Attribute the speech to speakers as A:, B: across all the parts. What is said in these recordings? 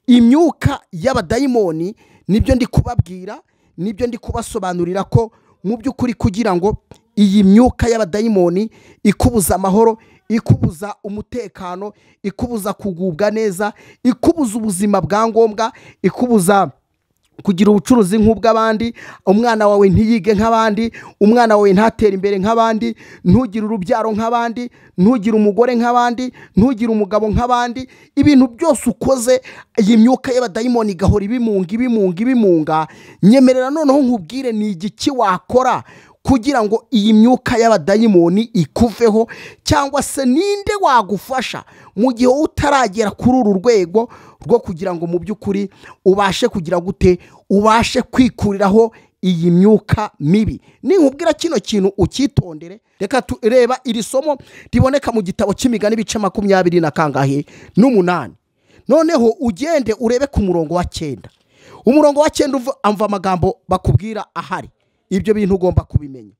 A: imyuka y'abadayimoni nibyo ndi kubabwira, nibyo ndi kubasobanurira ko mu by'ukuri kugira ngo iyi myuka y'abadayimoni ikubuza amahoro, ikubuza umutekano, ikubuza kugubwa neza, ikubuza ubuzima bwa ngombwa, ikubuza kugira ubucuruzi nk'ubw'abandi, umwana wawe ntiyige nk'abandi, umwana wawe ntatere imbere nk'abandi, ntugire urubyaro nk'abandi, ntugire umugore nk'abandi, ntugire umugabo nk'abandi. Ibintu byose ukoze iyi myuka y'abadayimoni igahora ibimunga. Nyemerera noneho nkubwire ni igiki wakora kugira ngo iyi myuka y'abadayimoni ikuveho, cyangwa se ninde wagufasha mu gihe utaragera kuri uru rwego rwo kugira ngo mu by'ukuri ubashe kugira gute, ubashe kwikuriraho iyi myuka mibi. Ninkubwira kino kintu ukitondere. Reka tureba iri somo riboneka mu gitabo cy'imigani ibice 28. Noneho ugende urebe ku murongo wa 9. Umurongo wa 9 amva amagambo bakubwira ahari. Ibyo bintu ugomba kubimenya.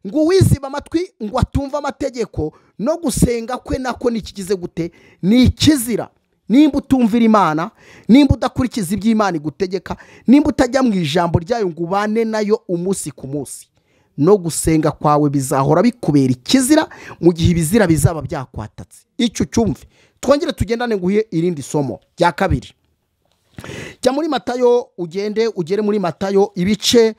A: Ngo wiziba amatwi ngo atumva amategeko no gusenga kwe nako nikigize gute, ni ikizira. Nimba utumvira Imana, nimba udakurikiza iby'Imana igutegeka, nimba utajya mu ijambo ryayo ngo ubane nayo umunsi ku munsi, no gusenga kwawe bizahora bikubera ikizira mu gihe ibizira bizaba byakwatatse. Icyo cyumve. Twongere tugendane nguye irindi somo rya 2. Jya muri Matayo, ugere muri Matayo ibice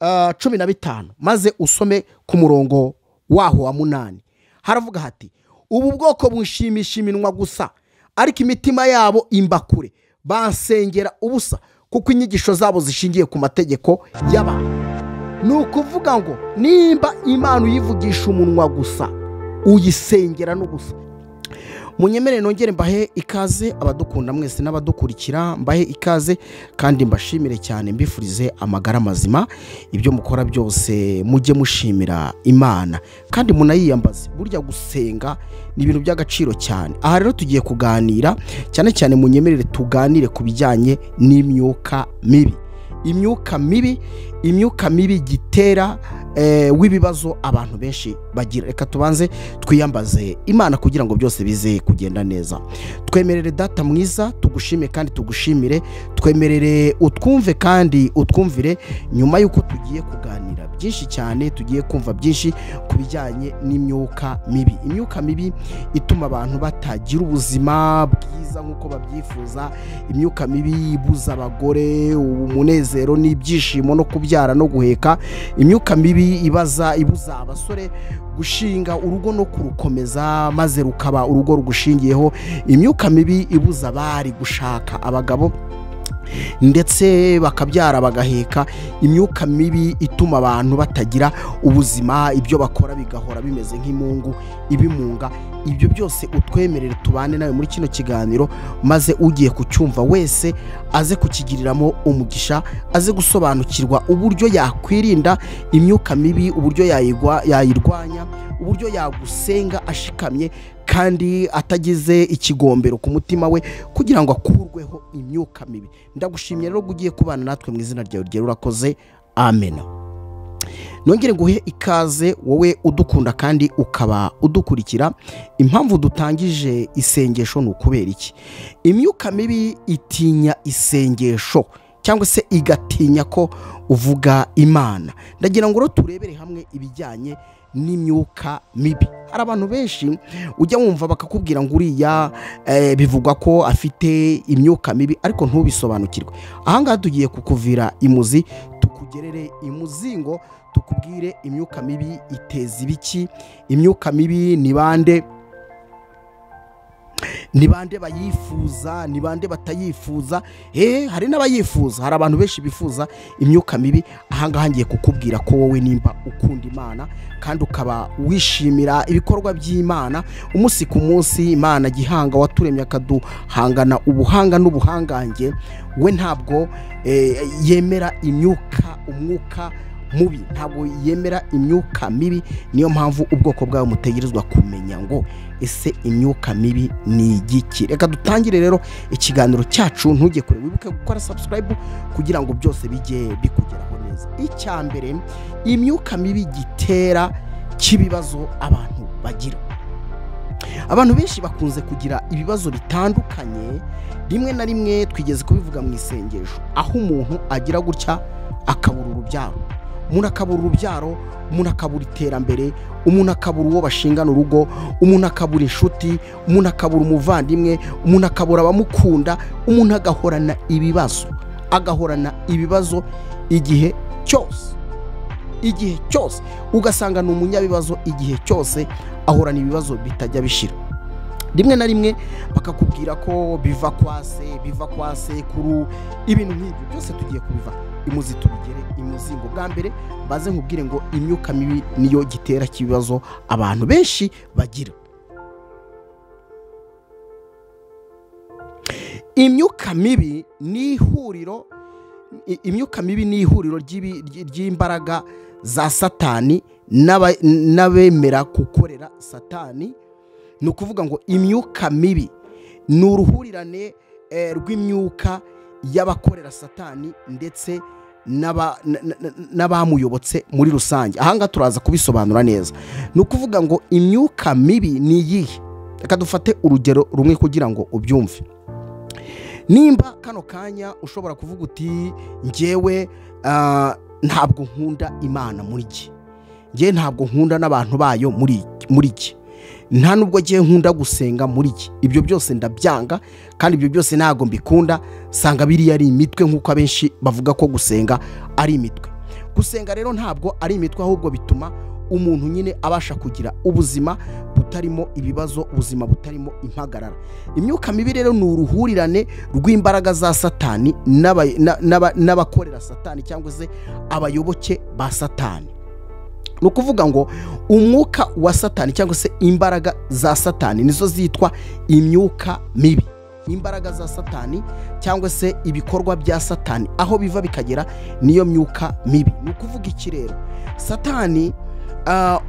A: 15 maze usome ku murongo waho wa 8. Haravuga hati, ubu bwoko bunshimisha iminwa gusa, ariko imitima yabo imbakure, bansengera ubusa kuko inyigisho zabo zishingiye ku mategeko y'abantu. Nukuvuga ngo nimba Imana uyivugisha umunwa gusa, uyisengera n'ubusa. Munyemere nongere mbahe ikaze abadukunda mwese n'abadukurikira, mbahe ikaze kandi mbashimire cyane, mbifurize amagara mazima. Ibyo mukora byose mujye mushimira Imana kandi munayiyambaze. Burya gusenga ni ibintu by'agaciro cyane. Aha rero tugiye kuganira cyane munyemerere tuganire ku bijyanye n'imyuka mibi. Imyuka mibi gitera w'ibibazo abantu benshi bagira. Reka tubanze twiyambaze Imana kugira ngo byose bize kugenda neza. Twemerere Data mwiza, tugushime kandi tugushimire. Twemerere utwumve kandi utwumvire. Nyuma yuko tugiye kuganira byinshi cyane, tugiye kumva byinshi ku bijyanye n'imyuka mibi. Imyuka mibi ituma abantu batagira ubuzima bwiza nk'uko babyifuza. Imyuka mibi ibuza abagore umunezero n'ibyishimo no kubyara no guheka. Imyuka mibi ibuza abasore gushinga urugo no kurukomeza maze rukaba urugo rugushingiyeho. Imyuka mibi ibuza abari gushaka abagabo ndetse bakabyara bagaheka. Imyuka mibi ituma abantu batagira ubuzima, ibyo bakora bigahora bimeze nk'imungu ibimunga. Ibyo byose utwemerere tubane nawe muri kino kiganiro, maze ugiye kucyumva wese aze kukigiriramo umugisha, aze gusobanukirwa uburyo yakwirinda imyuka mibi, uburyo yayirwanya, uburyo yagusenga ashikamye kandi atagize ikigombero ku mutima we kugira ngo akurweho imyuka mibi. Ndagushimye rero ugiye kubana natwe mu izina ryawe ryera, urakoze. Amen. Nongere nguhe ikaze wowe udukunda kandi ukaba udukurikira. Impamvu dutangije isengesho ni ukubera iki? Imyuka mibi itinya isengesho cyangwa se igatinya ko uvuga Imana. Ndagira ngo turebere hamwe ibijyanye n'imyuka mibi. Hari abantu benshi ujya wumva bakakubwira ngo uriya bivugwa ko afite imyuka mibi ariko ntubisobanukirwe. Ahangaha tugiye kukuvira imuzi, tukugerere imuzingo, tukubwire imyuka mibi iteza ibiki, imyuka mibi ni bande bayifuza, ni bande batayifuza. Hari n'abayifuza, hari abantu benshi bifuza imyuka mibi. Ahangaha ngiye kukubwira ko wowe nimba ukunda Imana kandi ukaba wishimira ibikorwa by'Imana umunsi ku munsi, Imana gihanga waturemye akaduhangana ubuhanga n'ubuhangange, we ntabwo yemera umwuka mubi, ntabwo yemera imyuka mibi. Niyo mpamvu ubwoko bwawe mutegerezwa kumenya ngo ese imyuka mibi ni igiki. Reka dutangire rero ikiganiro cyacu. Ntujye kure, wibuke gukora subscribe kugira ngo byose bijye bikugeraho neza. Icyambere, imyuka mibi gitera cy'ibibazo abantu bagira. abantu benshi bakunze kugira ibibazo bitandukanye, rimwe na rimwe twigeze kubivuga mu isengesho, aho umuntu agira gutya akabura urubyaro, umuntu akabura urubyaro, umuntu akabura iterambere, umuntu akabura uwo bashingana urugo, umuntu akabura inshuti, umuntu akabura umuvandimwe, umuntu akabura abamukunda, umuntu agahorana ibibazo igihe cyose ugasanga ni umunyabibazo, igihe cyose ahorana ibibazo bitajya bishira. Rimwe na rimwe bakakubwira ko biva kwa sekuru, ibintu nk'ibyo byose tugiye kubiva imuzi tubigere imuzingo. Bwa mbere baze nkubwire ngo imyuka mibi niyo gitera kibazo abantu benshi bagira. Imyuka mibi ni ihuriro ry'imbaraga za Satani n'abemera gukorera Satani. Ni ukuvuga ngo imyuka mibi ni uruhurirane rw'imyuka y'abakorera Satani ndetse n'abamuyobotse muri rusange. Ahangaha turaza kubisobanura neza. Ni ukuvuga ngo imyuka mibi ni iyihe? Reka dufate urugero rumwe kugira ngo ubyumve. Nimba kano kanya ushobora kuvuga uti njyewe ntabwo nkunda Imana muri iki, njyewe ntabwo nkunda n'abantu bayo muri iki, nta nubwo ngiye nkunda gusenga muri iki, ibyo byose ndabyanga kandi ibyo byose ntabwo mbikunda, sanga biriya ari imitwe nk'uko abenshi bavuga ko gusenga ari imitwe. Gusenga rero ntabwo ari imitwe, ahubwo bituma umuntu nyine abasha kugira ubuzima butarimo ibibazo, ubuzima butarimo impagarara. Imyuka mibi rero ni uruhurirane rw'imbaraga za Satani n'abakorera Satani cyangwa se abayoboke ba Satani. Ni ukuvuga ngo umwuka wa Satani cyangwa se imbaraga za Satani nizo zitwa imyuka mibi. Imbaraga za Satani cyangwa se ibikorwa bya Satani aho biva bikagera niyo myuka mibi. Ni ukuvuga iki rero? Satani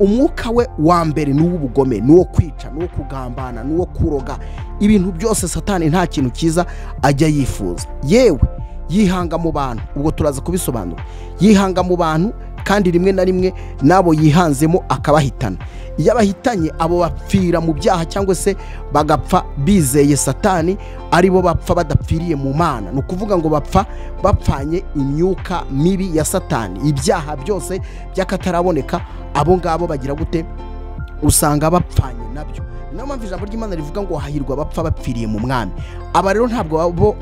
A: umwuka we wa mbere ni uw'ubugome, ni uwo kwica, ni uwo kugambana, ni uwo kuroga. Ibintu byose Satani nta kintu cyiza ajya yifuza. Yewe yihanga mu bantu, ubwo turaza kubisobanura. Yihanga mu bantu kandi rimwe na rimwe nabo yihanzemo akabahitana. Iyo abahitanye abo bapfira mu byaha cyangwa se bagapfa bizeye Satani, aribo bapfa badapfiriye mu Mana. Ni ukuvuga ngo bapfa bapfanye imyuka mibi ya Satani. Ibyaha byose by'akataraboneka abo ngabo bagira gute? Usanga bapfanye nabyo. Niyo mpamvu ijambo ry'Imana rivuga ngo hahirwa bapfa bapfiriye mu Mwami. Aba rero ntabwo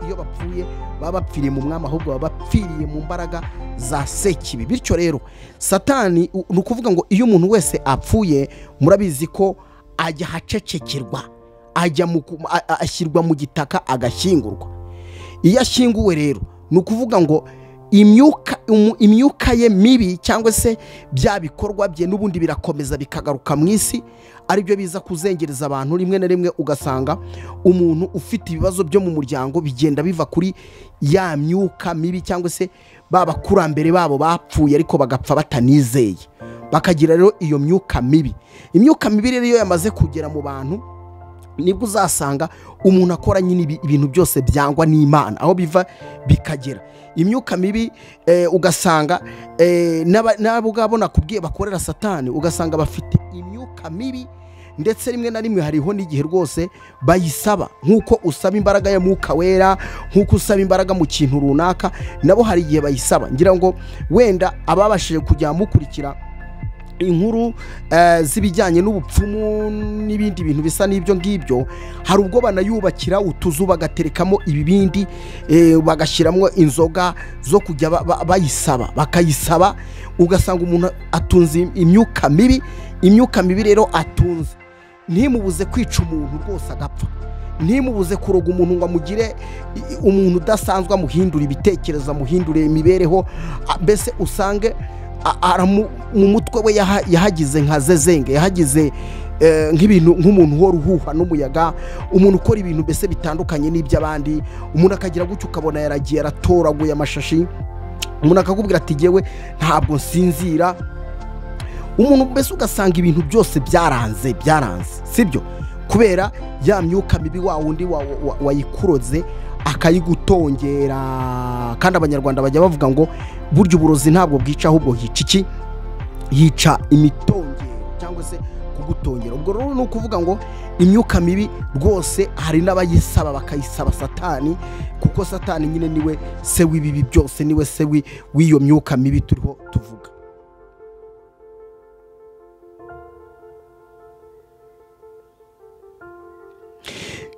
A: iyo bapfuye baba bapfiriye mu Mwami, ahubwo baba bapfiriye mu mbaraga za Sekibi. Bityo rero Satani ni ukuvuga ngo iyo umuntu wese apfuye, murabizi ko ajya hacecekerwa, ashyirwa mu gitaka agashyingurwa. Iyo ashyinguwe rero ni ukuvuga ngo imyuka ye mibi cyangwa se bya bikorwa bye n'ubundi birakomeza bikagaruka mu isi, aribyo biza kuzengereza abantu. Rimwe na rimwe ugasanga umuntu ufite ibibazo byo mu muryango bigenda biva kuri ya myuka mibi cyangwa se babakurambere babo bapfuye ariko bagapfa batanizeye, bakagira rero iyo myuka mibi. Imyuka mibi rero iyo yamaze kugera mu bantu nibwo uzasanga umuntu akora nyine ibintu byose byangwa n'Imana, aho biva bikagera. Imyuka mibi ugasanga nabo ngabo nakubwiye bakorera Satani, ugasanga bafite imyuka mibi ndetse rimwe na rimwe hariho n'igihe rwose bayisaba, nk'uko usaba imbaraga ya Mwuka Wera, nk'uko usaba imbaraga mu kintu runaka, nabo hari igihe bayisaba. Ngira ngo wenda ababashije kujya mukurikira inkuru z'ibijyanye n'ubupfumu n'ibindi bintu bisa n'ibyo ngibyo, hari ubwo banayubakira utuzu bagaterekamo ibibindi, bagashyiramo inzoga zo kujya bayisaba, bakayisaba. Ugasanga umuntu atunze imyuka mibi. Imyuka mibi rero atunze ntimubuze kwica umuntu rwose agapfa, ntimubuze kuroga umuntu ngo amugire umuntu udasanzwe, amuhindura ibitekerezo, amuhindure imibereho, mbese usange mu mutwe we yahagize nka zezenge, yahagize nk'ibintu, nk'umuntu uhora uhuha n'umuyaga, umuntu ukora ibintu mbese bitandukanye n'iby'abandi. Umuntu akagira gutyo ukabona yaragiye aratoraguye amashashi, umuntu akakubwira ati jyewe ntabwo nsinzira. Umuntu mbese ugasanga ibintu byose byaranze, sibyo? Kubera ya myuka mibi wa wundi wayikuroze akayigutongera. Kandi abanyarwanda bajya bavuga ngo burya uburozi ntabwo bwica, ahubwo hica iki? Hica imitongero cyangwa se kugutongera. Ubwo rero ni ukuvuga ngo imyuka mibi rwose hari n'abayisaba bakayisaba Satani, kuko Satani nyine niwe se w'ibibi byose, niwe se w'iyo myuka mibi turiho tuvuga.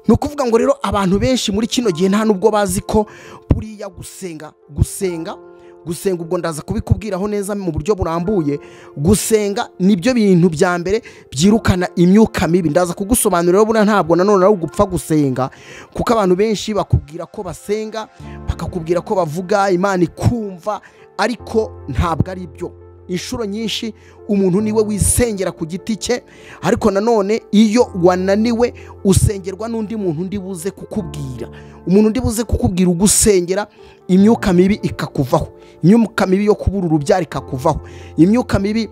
A: Ni ukuvuga ngo rero abantu benshi muri kino gihe nta nubwo bazi ko buriya gusenga ubwo ndaza kubikubwiraho neza mu buryo burambuye. Gusenga nibyo bintu bya mbere byirukana imyuka mibi. Ndaza kugusobanurira buriya ntabwo nanone ari ugupfa gusenga, kuko abantu benshi bakubwira ko basenga, bakakubwira ko bavuga Imana ikumva, ariko ntabwo ari byo. Inshuro nyinshi umuntu niwe wisengera ku giti cye, ariko nanone iyo wananiwe usengerwa n'undi muntu ndi buze kukubwira. Umuntu ndi buze kukubwira ugusengera, imyuka mibi ikakuvaho, imyuka mibi yo kubura urubyaro ikakuvaho, imyuka mibi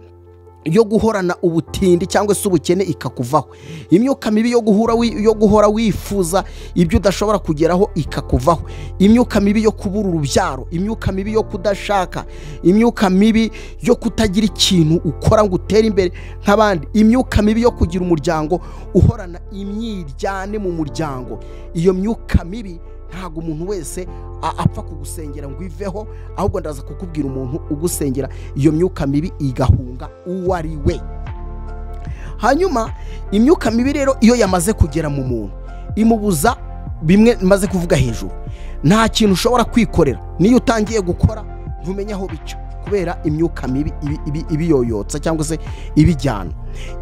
A: yo guhorana ubutindi cyangwa se ubukene ikakuvaho, imyuka mibi yo guhora wifuza ibyo udashobora kugeraho ikakuvaho, imyuka mibi yo kubura urubyaro, imyuka mibi yo kudashaka, imyuka mibi yo kutagira ikintu ukora ngo utere imbere nk'abandi, imyuka mibi yo kugira umuryango uhorana imyiryane mu muryango. Iyo myuka mibi ntabwo umuntu wese apfa kugusengera ngo iveho, ahubwo ndaza kukubwira umuntu ugusengera iyo myuka mibi igahunga uwo ari we. Hanyuma imyuka mibi rero iyo yamaze kugera mu muntu imubuza bimwe maze kuvuga hejuru. Nta kintu ushobora kwikorera, niyo utangiye gukora ntumenya aho bica, kubera imyuka mibi ibiyoyotsa cyangwa se ibijyana.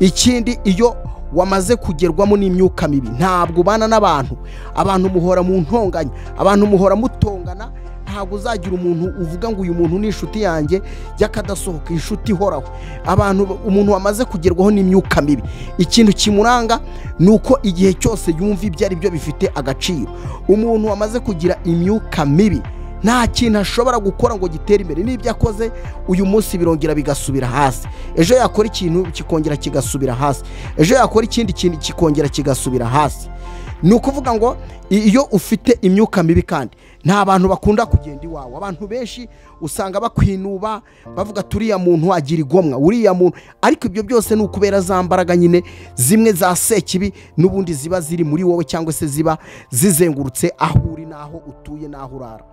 A: Ikindi, iyo wamaze kugerwamo n'imyuka mibi ntabwo ubana n'abantu, abantu muhora mu ntonganya, abantu muhora mutongana. Ntabwo uzagira umuntu uvuga ngo uyu muntu ni inshuti yanjye y'akadasohoka, inshuti ihoraho. Umuntu wamaze kugerwaho n'imyuka mibi, ikintu kimuranga ni uko igihe cyose yumva ibyo ari byo bifite agaciro. Umuntu wamaze kugira imyuka mibi nta kintu ashobora gukora ngo gitere imbere. N'ibyo akoze uyu munsi birongera bigasubira hasi, ejo yakora ikintu kikongera kigasubira hasi, ejo yakora ikindi kintu kikongera kigasubira hasi. Ni ukuvuga ngo iyo ufite imyuka mibi, kandi nta bantu bakunda kugenda iwawe. Abantu benshi usanga bakwinuba bavuga turiya muntu agira igomwa, uriya muntu, ariko ibyo byose ni ukubera za mbaraga nyine zimwe za sekibi n'ubundi ziba ziri muri wowe, cyangwa se ziba zizengurutse aho uri n'aho utuye n'aho urara.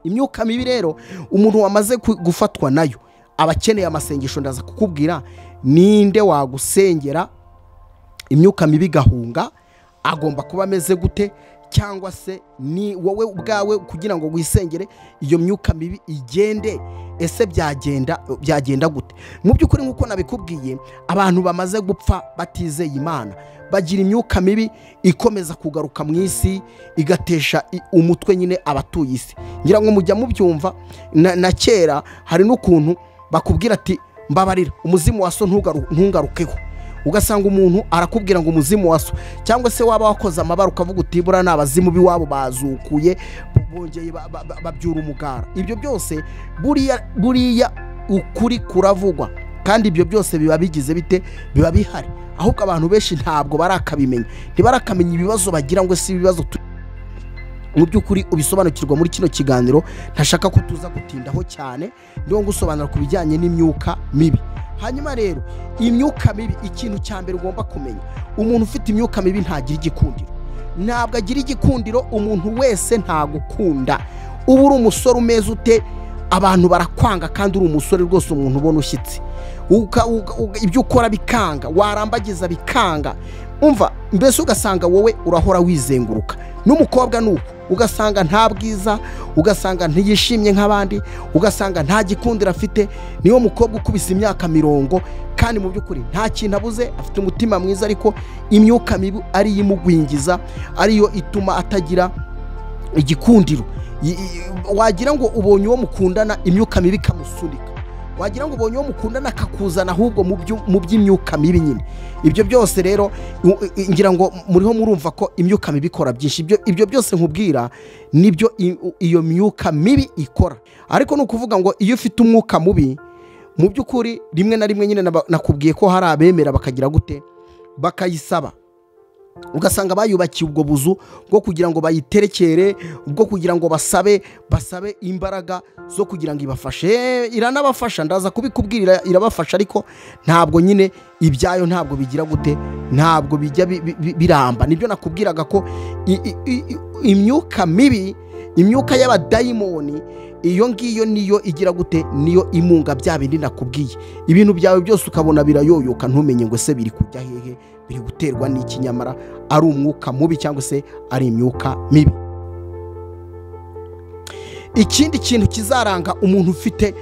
A: Imyuka mibi rero umuntu wamaze gufatwa nayo aba akeneye amasengesho. Ndaza kukubwira ninde wagusengera imyuka mibi gahunga, agomba kuba ameze gute, cyangwa se ni wowe ubwawe kugira ngo wisengere iyo myuka mibi igende. Ese byagenda gute? Mu by'ukuri nk'uko nabikubwiye, abantu bamaze gupfa batizeye Imana bagira imyuka mibi ikomeza kugaruka mu isi, igatesha umutwe nyine abatuye isi. Ngira ngo mujya mubyumva na kera hari n'ukuntu bakubwira ati mbabarira umuzimu wa so ntungarukeho. Ugasanga umuntu arakubwira ngo umuzimu wa so, cyangwa se waba wakoze amabara ukavuga uti bura n'abazimu biwabo bazukuye bongeye babyura umugara. Ibyo byose buriya ukuri kuravugwa, kandi ibyo byose biba bigize bite, biba bihari, ahubwo abantu benshi ntabwo ntibarakamenya ibibazo bagira, ngo si ibibazo. Mu by'ukuri ubisobanukirwa muri kino kiganiro, ntashaka ko tuza gutindaho cyane, ndiho ngusobanura ku bijyanye n'imyuka mibi. Hanyuma rero imyuka mibi, ikintu cya mbere ugomba kumenya, umuntu ufite imyuka mibi ntagira igikundiro. Ntabwo agira igikundiro, umuntu wese ntagukunda. Uba uri umusore umeze ute, abantu barakwanga, kandi uri umusore rwose umuntu ubona ushyitse, ibyo ukora bikanga, warambagiza bikanga. Umva, mbese ugasanga wowe urahora wizenguruka. N'umukobwa nuko ugasanga nta bwiza, ugasanga ntiyishimye nk'abandi, ugasanga nta gikundiro afite. Niyo mukobwa ukubise imyaka 40, kandi mu by'ukuri nta kintu abuze, afite umutima mwiza, ariko imyuka mibi ariyo imugwingiza, ariyo ituma atagira igikundiro. Wagira ngo ubonye uwo mukundana imyuka mibi ikamusunika, wagira ngo ubonye uwo mukundana akakuzana ahubwo mu by'imyuka mibi nyine. Ibyo byose rero ngira ngo muriho murumva ko imyuka mibi ikora byinshi. Ibyo byose nkubwira nibyo iyo myuka mibi ikora. Ariko ni ukuvuga ngo iyo ufite umwuka mubi, mu by'ukuri rimwe na rimwe nyine nakubwiye ko hari abemera bakagira gute, bakayisaba ugasanga bayubakiye ubwo buzu bwo kugira ngo bayiterekere, ubwo kugira ngo basabe imbaraga zo kugira ngo ibafashe. Iranabafasha, ndaza kubikubwira, irabafasha, ariko ntabwo nyine ibyayo ntabwo bigira gute, ntabwo bijya biramba. Nibyo nakubwiraga ko imyuka mibi, imyuka y'abadayimoni, iyo ngiyo niyo igira gute, niyo imunga bya bindi nakubwiye. Ibintu byawe byose ukabona birayoyoka, ntumenye ngo se biri kujya hehe, biri guterwa n'iki, nyamara ari umwuka mubi cyangwa se ari imyuka mibi. Ikindi kintu kizaranga umuntu ufite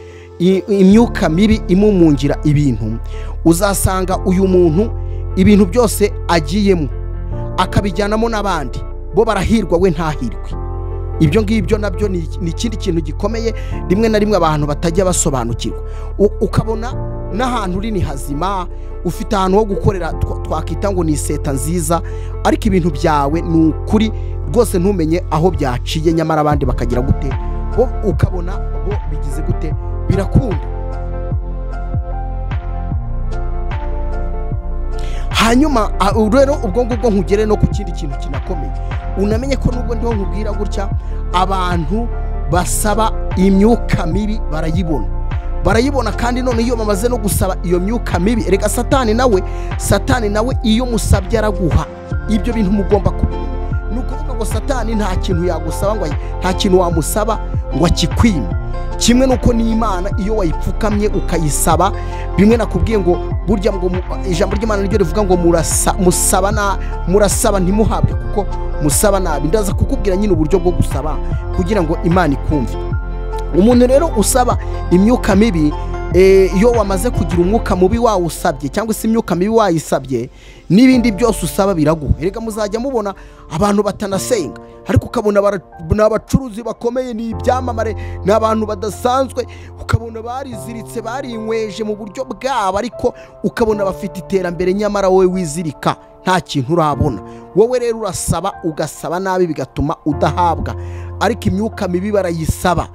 A: imyuka mibi imumungira ibintu, uzasanga uyu muntu ibintu byose agiyemo akabijyanamo n'abandi, bo barahirwa we ntahirwe. Ibyo ngibyo nabyo ni ikindi kintu gikomeye, rimwe na rimwe abantu batajya basobanukirwa. Ukabona n'ahantu uri ni hazima, ufite ahantu ho gukorera twakita ngo ni seta nziza, ariko ibintu byawe ni ukuri rwose ntumenye aho byaciye, nyamara abandi bakagira gute, bo ukabona bo bigize gute, birakunda. Hanyuma rero ubwo ngubwo nkugere no ku kindi kintu kinakomeye, unamenye ko nubwo ndiho nkubwira gutya, abantu basaba imyuka mibi barayibona kandi none iyo bamaze no gusaba iyo myuka mibi, reka satani nawe iyo musabye araguha. Ibyo bintu mugomba kubimenya. Ni ukuvuga ngo satani nta kintu yagusaba, ngo nta kintu wamusaba ngo akikwime. Kimwe nuko n'Imana iyo wayipfukamye ukayisaba, bimwe nakubwiye ngo burya ngo ijambo ry'Imana niryo rivuga ngo murasaba ntimuhabwe kuko musaba nabi. Ndaza kukubwira nyine uburyo bwo gusaba kugira ngo Imana ikumve. Umuntu rero usaba imyuka mibi, iyo wamaze kugira umwuka mubi wawusabye cyangwa se imyuka mibi wayisabye, n'ibindi byose usaba biraguha. Erega muzajya mubona abantu batanasenga, ariko ukabona n'abacuruzi bakomeye, ni ibyamamare, ni abantu badasanzwe, ukabona bariziritse, barinkweje mu buryo bwabo, ariko ukabona bafite iterambere, nyamara wowe wizirika nta kintu urabona. Wowe rero urasaba, ugasaba nabi, bigatuma udahabwa. Ariko imyuka mibi barayisaba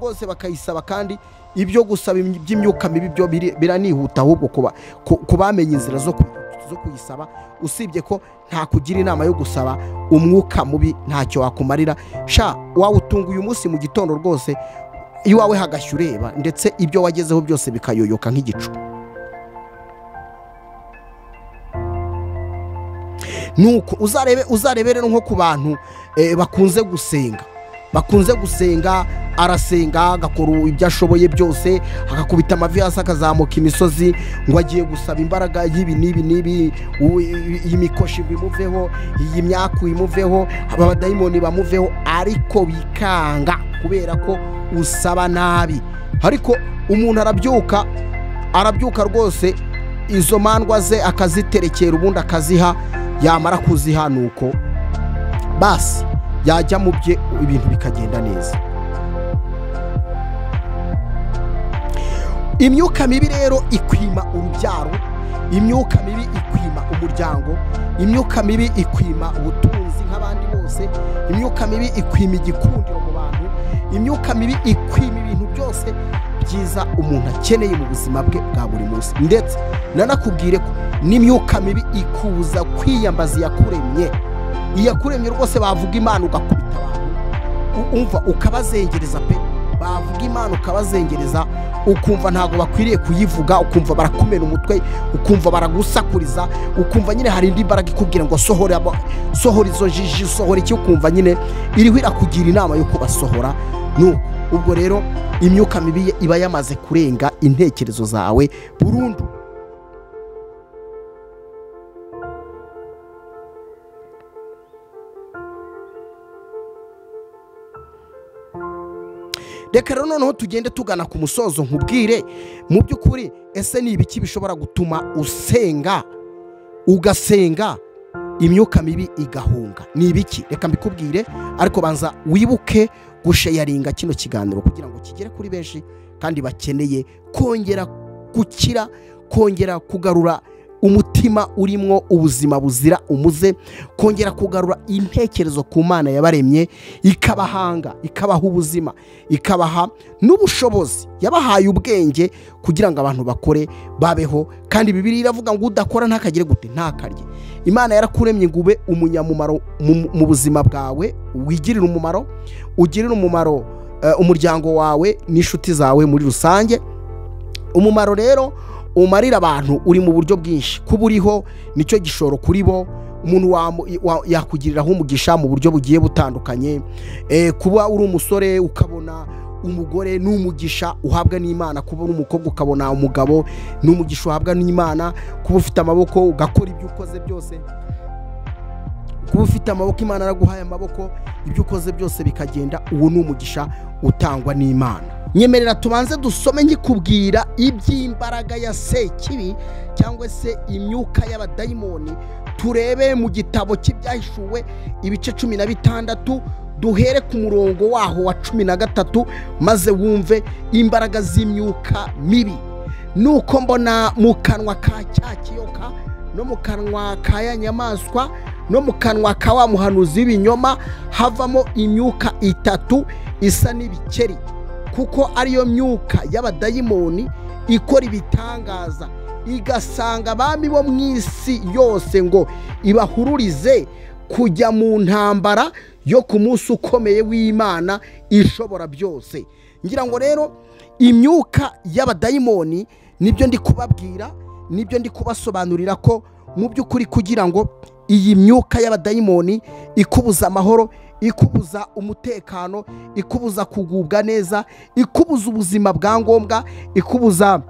A: rwose, bakayisaba, kandi ibyo gusaba by'imyuka mibi byo biranihuta, ahubwo kubamenya inzira zo kuyisaba. Usibye ko nta kugira inama yo gusaba umwuka mubi ntacyo wakumarira. Wawutunga uyu munsi mu gitondo rwose, iwawe hagashya ureba, ndetse ibyo wagezeho byose bikayoyoka nk'igicu. Nuko uzarebere nko ku bantu bakunze gusenga, arasenga agakora ibyo ashoboye byose, agakubita amavi hasi, akazamuka imisozi ngo agiye gusaba imbaraga y'ibi n'ibi, iyi mikoshi bimuveho, iyi myaku imuveho, abadayimoni bamuveho, ariko bikanga kubera ko usaba nabi. Ariko umuntu arabyuka rwose, izo mandwa ze akaziterekera, ubundi akaziha, yamara kuziha nuko basi yajya mu bye, ibintu bikagenda neza. Imyuka mibi rero ikwima urubyaro, imyuka mibi ikwima umuryango, imyuka mibi ikwima ubutunzi nk'abandi bose, imyuka mibi ikwima igikundiro mu bantu, imyuka mibi ikwima ibintu byose byiza umuntu akeneye mu buzima bwe bwa buri munsi. Ndetse nanakubwire ko n'imyuka mibi ikuza kwiyambaza iyakuremye rwose. Bavuga Imana ugakubita abantu, umva ukabazengereza pe, bavuga Imana ukabazengereza, ukumva ntago bakwiriye kuyivuga, ukumva barakumena umutwe, ukumva baragusakuriza, ukumva nyine hari indi mbaraga ikubwira ngo sohora izo jiji, sohora iki, ukumva nyine iriho irakugira inama yo kubasohora. Ubwo rero imyuka mibi iba yamaze kurenga intekerezo zawe burundu. Reka rero noneho tugende tugana ku musozo, nkubwire mu by'ukuri ese ni ibiki bishobora gutuma ugasenga imyuka mibi igahunga. Ni ibiki? Reka mbikubwire, ariko banza wibuke gusharinga kino kiganiro kugira ngo kigere kuri benshi kandi bakeneye kongera gukira, kongera kugarura umutima urimo ubuzima buzira umuze, kongera kugarura intekerezo ku Mana yabaremye, ikabahanga, ikabaha ubuzima, ikabaha n'ubushobozi, yabahaye ubwenge kugira ngo abantu bakore babeho. Kandi Bibiliya iravuga ngo udakora ntakagire gute, ntakarye. Imana yarakuremye ngo ube umunyamumaro mu buzima bwawe, wigirire umumaro, ugirire umumaro umuryango wawe n'inshuti zawe muri rusange. Umumaro rero umarira abantu uri mu buryo bwinshi, kuba uriho nicyo gishoro kuri bo. Umuntu yakugiriraho umugisha mu buryo bugiye butandukanye. Kuba uri umusore ukabona umugore n'umugisha uhabwa n'Imana, kuba uri umukobwa ukabona umugabo n'umugisha uhabwa n'Imana, kuba ufite amaboko ugakora ibyo ukoze byose, kuba ufite amaboko Imana yaraguhaye amaboko, ibyo ukoze byose bikagenda, uwo ni umugisha utangwa n'Imana. Nyemerera tubanze dusome nkikubwira iby'imbaraga ya Sekibi cyangwa se imyuka y'abadayimoni, turebe mu gitabo cy'Ibyahishuwe ibice 16, duhere ku murongo waho wa 13, maze wumve imbaraga z'imyuka mibi. Nuko mbona mu kanwa ka cya kiyoka no mu kanwa ka ya nyamaswa no mu kanwa ka wa muhanuzi w'ibinyoma havamo imyuka itatu isa n'ibikeri, kuko ariyo myuka y'abadayimoni ikora ibitangaza, igasanga abami bo mu isi yose ngo ibahururize kujya mu ntambara yo ku munsi ukomeye w'Imana ishobora byose. Ngira ngo rero imyuka y'abadayimoni nibyo ndi kubabwira, nibyo ndi kubasobanurira ko mu by'ukuri kugira ngo iyi myuka y'abadayimoni ikubuza amahoro, ikubuza umutekano, ikubuza kugubwa neza, ikubuza ubuzima bwa ngombwa, ikubuza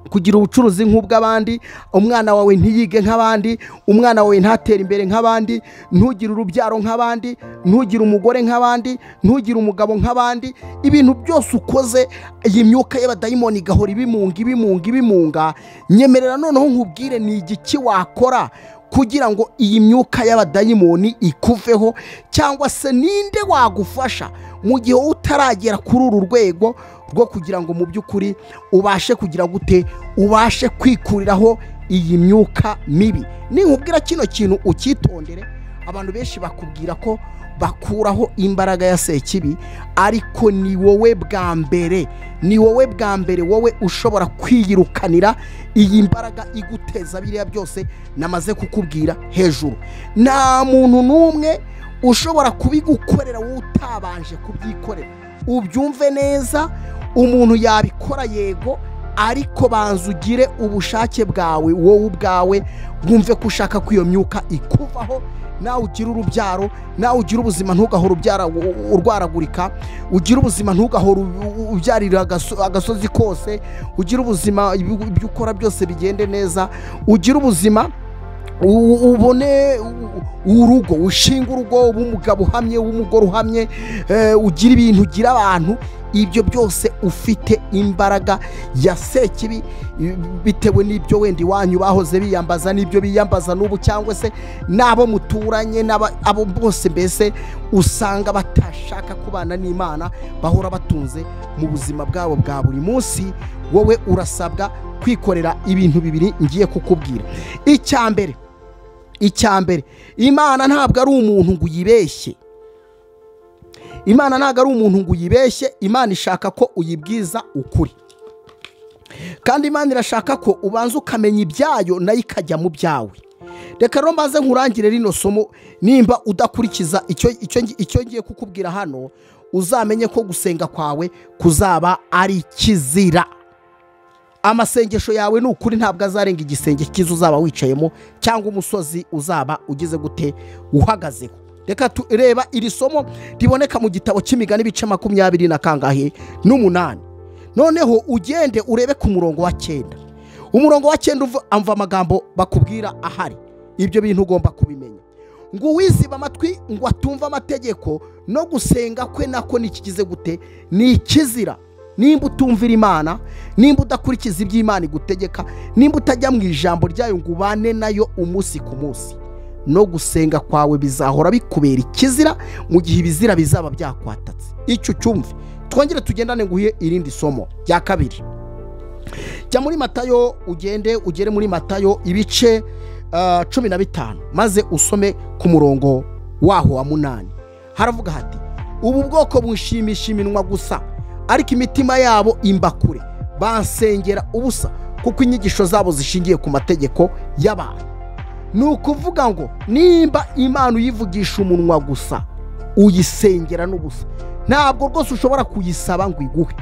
A: kugira ubucuruzi nk'ubw'abandi, umwana wawe ntiyige nk'abandi, umwana wawe ntatera imbere nk'abandi, ntugire urubyaro nk'abandi, ntugire umugore nk'abandi, ntugire umugabo nk'abandi. Ibintu byose ukoze iyi myuka y'abadayimoni igahora ibimunga. Nyemerera noneho nkubwire ni igiki wakora kugira ngo iyi myuka y'abadayimoni ikuveho, cyangwa se ninde wagufasha mu gihe utaragera kuri uru rwego rwo kugira ngo mu by'ukuri ubashe kugira gute, ubashe kwikuriraho iyi myuka mibi. Ninkubwira kino kintu ukitondere. Abantu benshi bakubwira ko bakuraho imbaraga ya Sekibi, ariko ni wowe bwa mbere, wowe ushobora kwiyirukanira iyi mbaraga iguteza biriya byose namaze kukubwira hejuru. Nta muntu n'umwe ushobora kubigukorera wowe utabanje kubyikorera. Ubyumve neza, umuntu yabikora yego, ariko banza ugire ubushake bwawe wowe ubwawe, wumve ko ushaka ko iyo myuka ikuvaho, nawe ugira urubyaro, nawe ugira ubuzima, ntugahora ubyara urwaragurika, ugira ubuzima ntugahora ubyarira agasozi kose, ugira ubuzima ibyo ukora byose bigende neza, ugira ubuzima ubone urugo, ushinga urugo, w'umugabo uhamye, w'umugore uhamye, ugira ibintu, ugira abantu. Ibyo byose ufite imbaraga ya Sekibi, bitewe n'ibyo wenda iwanyu bahoze biyambaza, n'ibyo biyambaza n'ubu, cyangwa se n'abo muturanye, abo bose mbese usanga batashaka kubana n'Imana, bahora batunze mu buzima bwabo bwa buri munsi. Wowe urasabwa kwikorera ibintu bibiri ngiye kukubwira. Icyambere, Imana ntabwo ari umuntu ngo uyibeshye. Imana ishaka ko uyibwiza ukuri, kandi Imana irashaka ko ubanza ukamenya ibyayo nayo ikajya mu byawe. Reka rero mbaze nkurangire rino somo, nimba udakurikiza icyo ngiye kukubwira hano, uzamenye ko gusenga kwawe kuzaba ari kizira. Amasengesho yawe ni ukuri ntabwo azarenga igisenge cyiza uzaba wicayemo, cyangwa umusozi uzaba ugize gute uhagazeho. Reka tureba iri somo riboneka mu gitabo cy'Imigani ibice 28. Noneho ugende urebe ku murongo wa 9. Umurongo wa 9 amva amagambo bakubwira ahari. Ibyo bintu ugomba kubimenya. Ngo uwiziba amatwi ngo atumva amategeko, no gusenga kwe nako nikigize gute, ni ikizira. Nimba utumvira Imana, nimba udakurikiza iby'Imana igutegeka, nimba utajya mu ijambo ryayo ngo ubane nayo umunsi ku munsi, no gusenga kwawe bizahora bikubera ikizira mu gihe ibizira bizaba byakwatatse. Icyo cyumve. Twongere tugendane nguye irindi somo rya kabiri. jya muri Matayo ugere muri Matayo ibice 15 maze usome ku murongo waho wa 8. Haravuga hati ubu bwoko bushimisha iminwa gusa ariko imitima yabo imbakure, bansengera ubusa kuko inyigisho zabo zishingiye ku mategeko y'abantu. Ni ukuvuga ngo nimba Imana uyivugisha umunwa gusa uyisengera n'ubusa, ntabwo rwose ushobora kuyisaba ngo iguhe.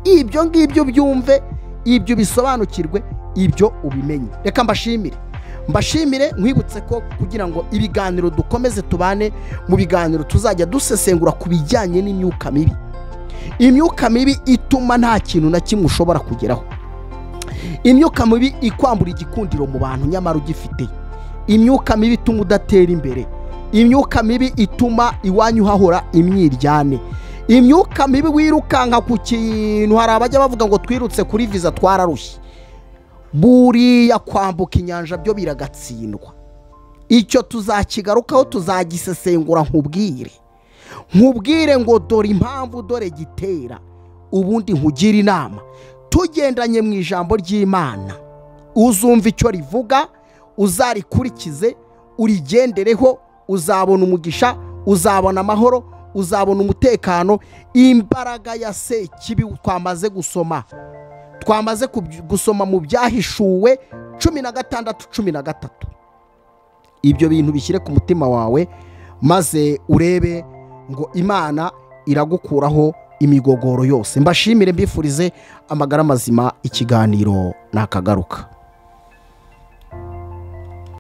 A: Ibyo ngibyo byumve, ibyo bisobanukirwe, ibyo ubimenye. Reka mbashimire nkwibutse ko kugira ngo ibiganiro dukomeze tubane mu biganiro tuzajya dusesengura ku bijyanye n'imyuka mibi. Imyuka mibi ituma nta kintu na kimwe ushobora kugeraho. Imyuka mibi ikwambura igikundiro mu bantu nyamara ugifite. Imyuka mibi ituma udatera imbere. Imyuka mibi ituma iwanyu hahora imyiryane. Imyuka mibi wirukanka ku kintu, hari abajya bavuga ngo twirutse kuri visa twararushye. Buriya kwambuka inyanja byo biragatsindwa. Icyo tuzakigarukaho, tuzagisesengura nkubwire ngo dore impamvu, dore gitera, ubundi nkugira inama. Tugendanye mu ijambo ry'Imana, uzumva icyo rivuga, uzarikurikize, urigendereho, uzabona umugisha, uzabona amahoro, uzabona umutekano. Imbaraga ya Sekibi twamaze gusoma mu Byahishuwe 16:13. Ibyo bintu bishyire ku mutima wawe maze urebe ngo Imana iragukuraho imigogoro yose. Mbashimire, mbifurize amagara mazima. Ikiganiro nakagaruka.